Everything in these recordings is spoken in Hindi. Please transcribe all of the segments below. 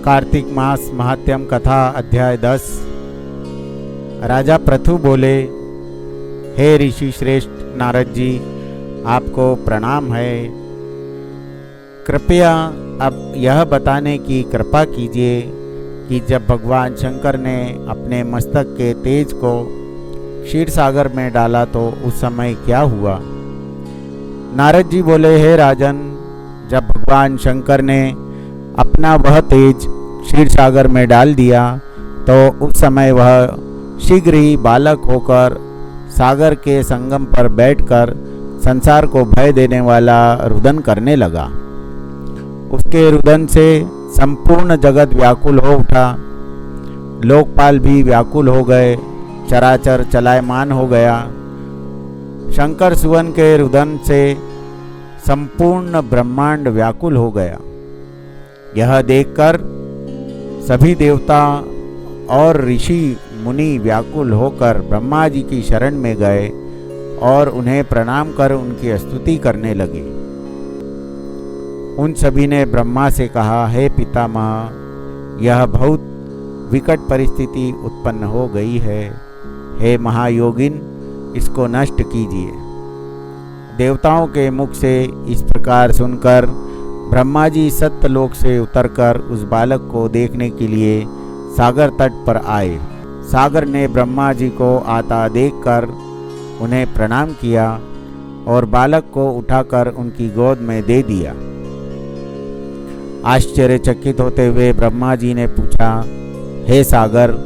कार्तिक मास महात्म्यम कथा अध्याय 10। राजा पृथु बोले, हे ऋषि श्रेष्ठ नारद जी, आपको प्रणाम है। कृपया अब यह बताने की कृपा कीजिए कि जब भगवान शंकर ने अपने मस्तक के तेज को क्षीर सागर में डाला तो उस समय क्या हुआ। नारद जी बोले, हे राजन, जब भगवान शंकर ने अपना वह तेज क्षीर सागर में डाल दिया तो उस समय वह शीघ्र ही बालक होकर सागर के संगम पर बैठकर संसार को भय देने वाला रुदन करने लगा। उसके रुदन से संपूर्ण जगत व्याकुल हो उठा, लोकपाल भी व्याकुल हो गए, चराचर चलायमान हो गया। शंकर सुवन के रुदन से संपूर्ण ब्रह्मांड व्याकुल हो गया। यह देखकर सभी देवता और ऋषि मुनि व्याकुल होकर ब्रह्मा जी की शरण में गए और उन्हें प्रणाम कर उनकी स्तुति करने लगे। उन सभी ने ब्रह्मा से कहा, हे पितामह, यह बहुत विकट परिस्थिति उत्पन्न हो गई है। हे महायोगिन, इसको नष्ट कीजिए। देवताओं के मुख से इस प्रकार सुनकर ब्रह्मा जी सत्यलोक से उतरकर उस बालक को देखने के लिए सागर तट पर आए। सागर ने ब्रह्मा जी को आता देखकर उन्हें प्रणाम किया और बालक को उठाकर उनकी गोद में दे दिया। आश्चर्यचकित होते हुए ब्रह्मा जी ने पूछा, हे सागर,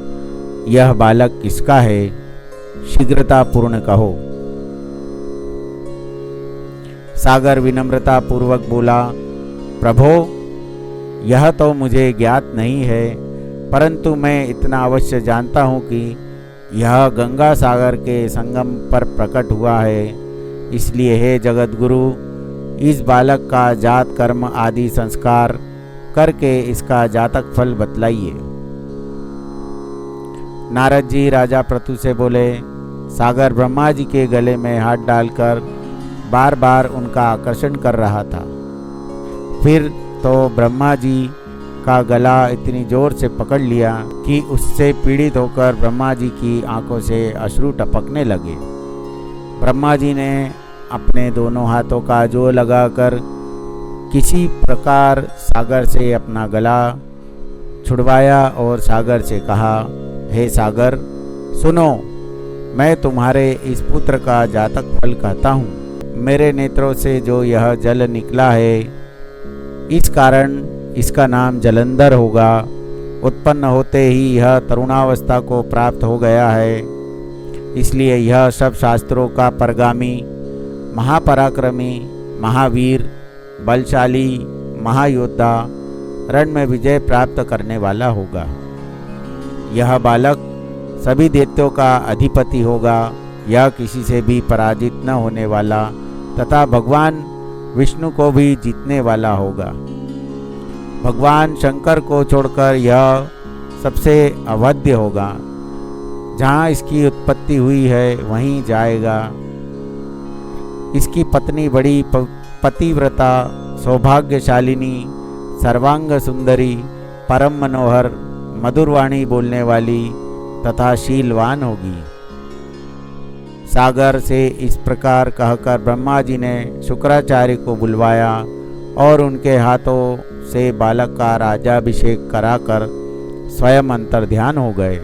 यह बालक किसका है? शीघ्रता पूर्ण कहो। सागर विनम्रता पूर्वक बोला, प्रभो, यह तो मुझे ज्ञात नहीं है, परंतु मैं इतना अवश्य जानता हूँ कि यह गंगा सागर के संगम पर प्रकट हुआ है। इसलिए हे जगत गुरु, इस बालक का जात कर्म आदि संस्कार करके इसका जातक फल बतलाइए। नारद जी राजा पृथु से बोले, सागर ब्रह्मा जी के गले में हाथ डालकर बार बार उनका आकर्षण कर रहा था। फिर तो ब्रह्मा जी का गला इतनी जोर से पकड़ लिया कि उससे पीड़ित होकर ब्रह्मा जी की आंखों से अश्रु टपकने लगे। ब्रह्मा जी ने अपने दोनों हाथों का जोर लगाकर किसी प्रकार सागर से अपना गला छुड़वाया और सागर से कहा, हे सागर, सुनो, मैं तुम्हारे इस पुत्र का जातक फल कहता हूँ। मेरे नेत्रों से जो यह जल निकला है, इस कारण इसका नाम जलंधर होगा। उत्पन्न होते ही यह तरुणावस्था को प्राप्त हो गया है, इसलिए यह सब शास्त्रों का परगामी, महापराक्रमी, महावीर, बलशाली, महायोद्धा, रण में विजय प्राप्त करने वाला होगा। यह बालक सभी दैत्यों का अधिपति होगा। यह किसी से भी पराजित न होने वाला तथा भगवान विष्णु को भी जीतने वाला होगा। भगवान शंकर को छोड़कर यह सबसे अवध्य होगा। जहाँ इसकी उत्पत्ति हुई है वहीं जाएगा। इसकी पत्नी बड़ी पतिव्रता, सौभाग्यशालिनी, सर्वांग सुंदरी, परम मनोहर, मधुरवाणी बोलने वाली तथा शीलवान होगी। सागर से इस प्रकार कहकर ब्रह्मा जी ने शुक्राचार्य को बुलवाया और उनके हाथों से बालक का राज्याभिषेक कराकर स्वयं अंतर ध्यान हो गए।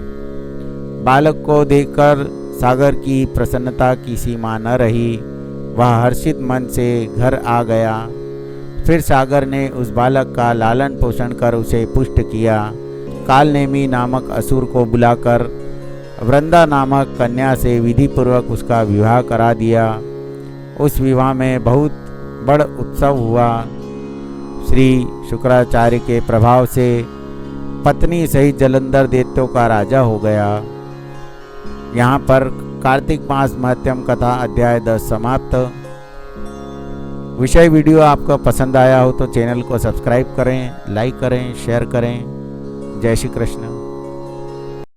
बालक को देखकर सागर की प्रसन्नता की सीमा न रही। वह हर्षित मन से घर आ गया। फिर सागर ने उस बालक का लालन पोषण कर उसे पुष्ट किया। कालनेमी नामक असुर को बुलाकर वृंदा नामक कन्या से विधि पूर्वक उसका विवाह करा दिया। उस विवाह में बहुत बड़ उत्सव हुआ। श्री शुक्राचार्य के प्रभाव से पत्नी सहित जलंधर दैत्यों का राजा हो गया। यहाँ पर कार्तिक मास महात्म्यम कथा अध्याय 10 समाप्त। विषय वीडियो आपको पसंद आया हो तो चैनल को सब्सक्राइब करें, लाइक करें, शेयर करें। जय श्री कृष्ण।